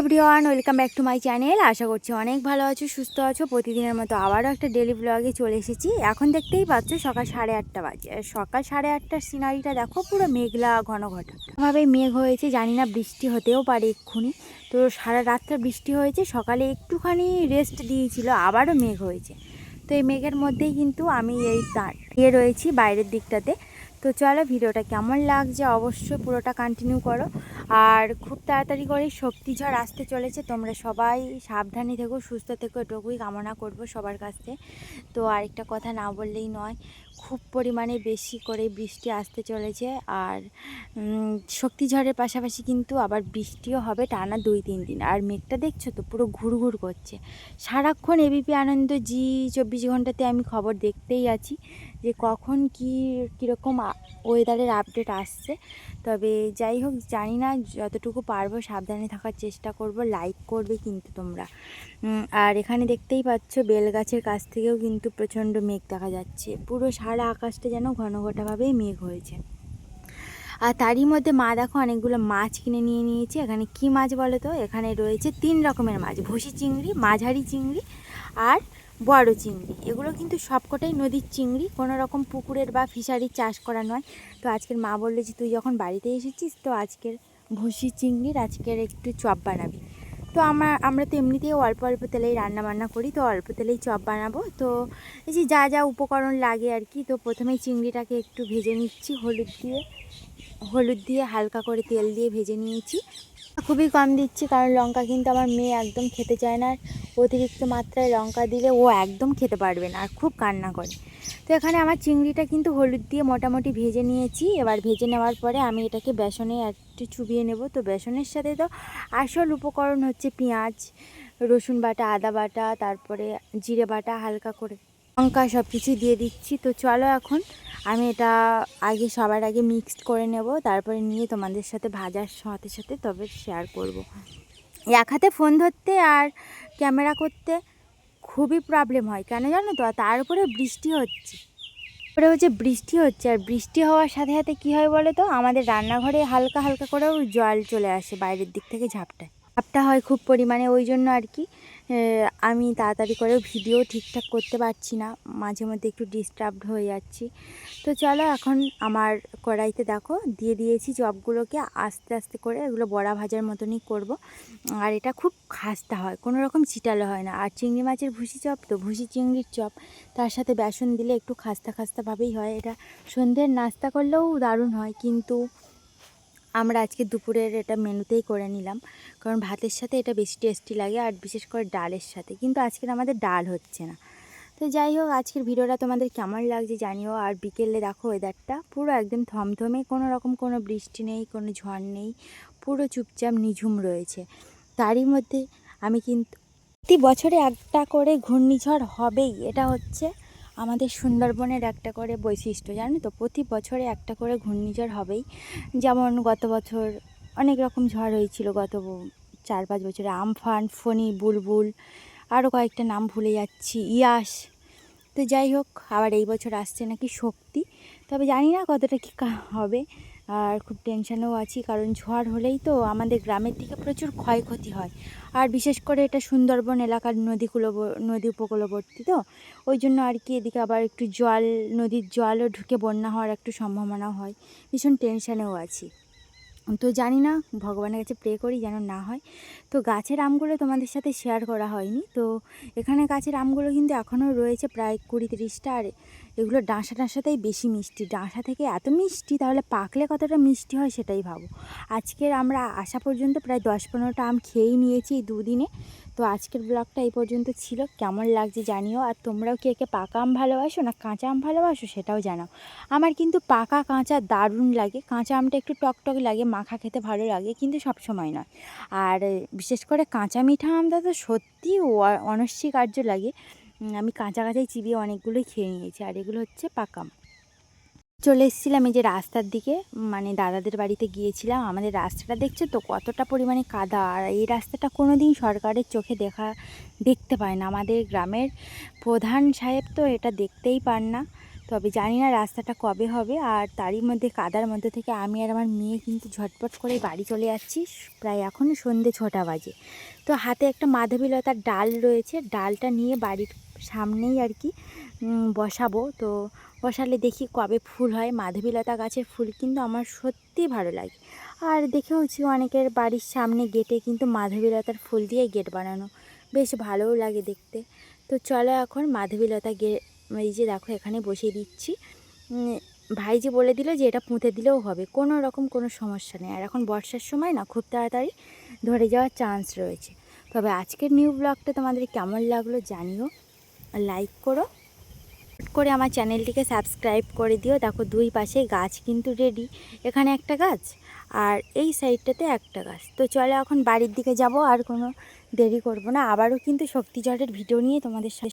Everyone, welcome back to my channel. আশা করছি অনেক ভালো আছো, সুস্থ আছো। প্রতিদিনের মতো আবারও একটা ডেলি ব্লগে চলে এসেছি। এখন দেখতেই পাচ্ছ সকাল 8:30 বাজে। সকাল 8:30টার সিনারিটা দেখো, পুরো মেঘলা ঘন ঘটা ভাবে মেঘ হয়েছে। জানি না বৃষ্টি হতেও পারে এক্ষুনি। তো সারা রাতটা বৃষ্টি হয়েছে, সকালে একটুখানি রেস্ট দিয়েছিল, আবারও মেঘ হয়েছে। তো এই মেঘের মধ্যেই কিন্তু আমি দাঁড়িয়ে রয়েছি বাইরের দিকটাতে। তো চলো, ভিডিওটা কেমন লাগছে অবশ্যই পুরোটা কন্টিনিউ করো। আর খুব তাড়াতাড়ি করে শক্তিঝড় আসতে চলেছে, তোমরা সবাই সাবধানে থেকো, সুস্থ থেকো, এটুকুই কামনা করবো সবার কাছে। তো আরেকটা কথা না বললেই নয়, খুব পরিমাণে বেশি করে বৃষ্টি আসতে চলেছে। আর শক্তিঝড়ের পাশাপাশি কিন্তু আবার বৃষ্টিও হবে টানা 2-3 দিন। আর মেঘটা দেখছো তো, পুরো ঘুরঘুর করছে। সারাক্ষণ এবিপি আনন্দ জি 24 ঘন্টাতে আমি খবর দেখতেই আছি যে কখন কীরকম ওয়েদারের আপডেট আসছে। তবে যাই হোক, জানি না, যতটুকু পারবো সাবধানে থাকার চেষ্টা করব। লাইক করবে কিন্তু তোমরা। আর এখানে দেখতেই পাচ্ছ বেলগাছের কাছ থেকেও কিন্তু প্রচণ্ড মেঘ দেখা যাচ্ছে। পুরো সারা আকাশটা যেন ঘন ঘটাভাবেই মেঘ হয়েছে। আর তারই মধ্যে মা দেখো অনেকগুলো মাছ কিনে নিয়েছে। এখানে কি মাছ বলো তো? এখানে রয়েছে 3 রকমের মাছ: ভুসি চিংড়ি, মাঝারি চিংড়ি আর বড় চিংড়ি। এগুলো কিন্তু সবকটাই নদীর চিংড়ি, কোনো রকম পুকুরের বা ফিশারির চাষ করা নয়। তো আজকের মা বললে যে তুই যখন বাড়িতে এসেছিস, তো আজকের ভুসি চিংড়ির আজকের একটু চপ বানাবি। তো আমরা তো এমনিতেই অল্প অল্প তেলেই রান্না বান্না করি, তো অল্প তেলেই চপ বানাবো। তো এই যে যা যা উপকরণ লাগে আর কি। তো প্রথমেই চিংড়িটাকে একটু ভেজে নিচ্ছি হলুদ দিয়ে হালকা করে তেল দিয়ে ভেজে নিয়েছি। খুবই কম দিচ্ছি, কারণ লঙ্কা কিন্তু আমার মেয়ে একদম খেতে চায় না। আর অতিরিক্ত মাত্রায় লঙ্কা দিলে ও একদম খেতে পারবে না, আর খুব কান্না করে। তো এখানে আমার চিংড়িটা কিন্তু হলুদ দিয়ে মোটামুটি ভেজে নিয়েছি। এবার ভেজে নেওয়ার পরে আমি এটাকে বেসনে একটু চুবিয়ে নেব। তো বেসনের সাথে তো আসল উপকরণ হচ্ছে পেঁয়াজ, রসুন বাটা, আদা বাটা, তারপরে জিরে বাটা, হালকা করে লঙ্কা, সব কিছু দিয়ে দিচ্ছি। তো চলো, এখন আমি এটা সবার আগে মিক্সড করে নেব, তারপরে নিয়ে তোমাদের সাথে ভাজার সাথে সাথে তবে শেয়ার করব। এক হাতে ফোন ধরতে আর ক্যামেরা করতে খুবই প্রবলেম হয়, কেন জানো তো? তার উপরে বৃষ্টি হচ্ছে, আর বৃষ্টি হওয়ার সাথে সাথে কী হয় বলো তো, আমাদের রান্নাঘরে হালকা হালকা করেও জল চলে আসে বাইরের দিক থেকে, ঝাপটা হয় খুব পরিমাণে। ওই জন্য আর কি আমি তাড়াতাড়ি করেও ভিডিও ঠিকঠাক করতে পারছি না, মাঝে মধ্যে একটু ডিস্টার্বড হয়ে যাচ্ছি। তো চলো, এখন আমার কড়াইতে দেখো দিয়ে দিয়েছি চপগুলোকে আস্তে আস্তে করে। এগুলো বড়া ভাজার মতনই করব। আর এটা খুব খাস্তা হয়, কোনো রকম চিটালো হয় না। আর চিংড়ি মাছের ভুসি চপ তো, ভুসি চিংড়ির চপ, তার সাথে বেসন দিলে একটু খাস্তা খাস্তাভাবেই হয়। এটা সন্ধ্যের নাস্তা করলেও দারুণ হয়, কিন্তু আমরা আজকে দুপুরের এটা মেনুতেই করে নিলাম, কারণ ভাতের সাথে এটা বেশি টেস্টি লাগে, আর বিশেষ করে ডালের সাথে। কিন্তু আজকের আমাদের ডাল হচ্ছে না। তো যাই হোক, আজকের ভিডিওটা তোমাদের কেমন লাগছে জানিও। আর বিকেলে দেখো ওয়েদারটা পুরো একদম থমথমে, কোনো রকম কোনো বৃষ্টি নেই, কোনো ঝড় নেই, পুরো চুপচাপ নিঝুম রয়েছে। তারই মধ্যে আমি কিন্তু প্রতি বছরে একটা করে ঘূর্ণিঝড় হবেই, এটা হচ্ছে আমাদের সুন্দরবনের একটা করে বৈশিষ্ট্য, জানো তো? প্রতি বছরে একটা করে ঘূর্ণিঝড় হবেই। যেমন গত বছর অনেক রকম ঝড় হয়েছিল, গত 4-5 বছরে আমফান, ফণী, বুলবুল, আরও কয়েকটা নাম ভুলে যাচ্ছি, ইয়াস। তো যাই হোক, আবার এই বছর আসছে নাকি শক্তি, তবে জানি না কতটা কী হবে। আর খুব টেনশানেও আছি, কারণ ঝড় হলেই তো আমাদের গ্রামের দিকে প্রচুর ক্ষয়ক্ষতি হয়। আর বিশেষ করে এটা সুন্দরবন এলাকার নদী উপকূলবর্তী, তো ওই জন্য আর কি এদিকে আবার একটু নদীর জলও ঢুকে বন্যা হওয়ার একটু সম্ভাবনাও হয়। ভীষণ টেনশানেও আছি। তো জানি না, ভগবানের কাছে প্রে করি যেন না হয়। তো গাছের আমগুলো তোমাদের সাথে শেয়ার করা হয়নি। তো এখানে গাছের আমগুলো কিন্তু এখনও রয়েছে প্রায় 20-30টা। আর এগুলো ডাঁসাতেই বেশি মিষ্টি, ডাঁসা থেকে এত মিষ্টি, তাহলে পাকলে কতটা মিষ্টি হয় সেটাই ভাবো। আজকের আমরা আসা পর্যন্ত প্রায় 10-15টা আম খেয়েই নিয়েছি এই দুদিনে। তো আজকের ব্লগটা এই পর্যন্ত ছিল। কেমন লাগছে জানিও। আর তোমরাও কে কে পাকা আম ভালোবাসো না কাঁচা আম ভালোবাসো সেটাও জানাও। আমার কিন্তু পাকা কাঁচা দারুণ লাগে। কাঁচা আমটা একটু টকটক লাগে, মাখা খেতে ভালো লাগে, কিন্তু সব সময় নয়। আর বিশেষ করে কাঁচা মিঠা আমটা তো সত্যি অনস্বীকার্য লাগে। আমি কাঁচা কাঁচাই চিবিয়ে অনেকগুলোই খেয়ে নিয়েছি। আর এগুলো হচ্ছে পাকা আম। চলে এসেছিলাম এই যে রাস্তার দিকে, মানে দাদাদের বাড়িতে গিয়েছিলাম। আমাদের রাস্তাটা দেখছো তো কতটা পরিমাণে কাদা। আর এই রাস্তাটা কোনো দিন সরকারের চোখে দেখতে পায় না। আমাদের গ্রামের প্রধান সাহেব তো এটা দেখতেই পান না। তবে জানি না রাস্তাটা কবে হবে। আর তারই মধ্যে কাদার মধ্যে থেকে আমি আর আমার মেয়ে কিন্তু ঝটপট করে বাড়ি চলে যাচ্ছি। প্রায় এখন সন্ধ্যে 6টা বাজে। তো হাতে একটা মাধবীলতার ডাল রয়েছে, ডালটা নিয়ে বাড়ির সামনেই আর কি বসাবো। তো বসালে দেখি কবে ফুল হয়। মাধবীলতা গাছের ফুল কিন্তু আমার সত্যিই ভালো লাগে। আর দেখেওছি অনেকের বাড়ির সামনে গেটে কিন্তু মাধবীলতার ফুল দিয়ে গেট বানানো, বেশ ভালোও লাগে দেখতে। তো চলো এখন মাধবীলতা এই যে দেখো এখানে বসিয়ে দিচ্ছি। ভাই যে বলে দিল যে এটা পুঁতে দিলেও হবে, কোনো রকম কোনো সমস্যা নেই। আর এখন বর্ষার সময় না, খুব তাড়াতাড়ি ধরে যাওয়ার চান্স রয়েছে। তবে আজকের নিউ ব্লগটা তোমাদের কেমন লাগলো জানিও, লাইক করো করে আমার চ্যানেলটিকে সাবস্ক্রাইব করে দিও। দেখো দুই পাশে গাছ কিন্তু রেডি, এখানে একটা গাছ আর এই সাইডটাতে একটা গাছ। তো চলো এখন বাড়ির দিকে যাব, আর কোনো দেরি করব না। আবারও কিন্তু শক্তিঝড়ের ভিডিও নিয়ে তোমাদের সাথে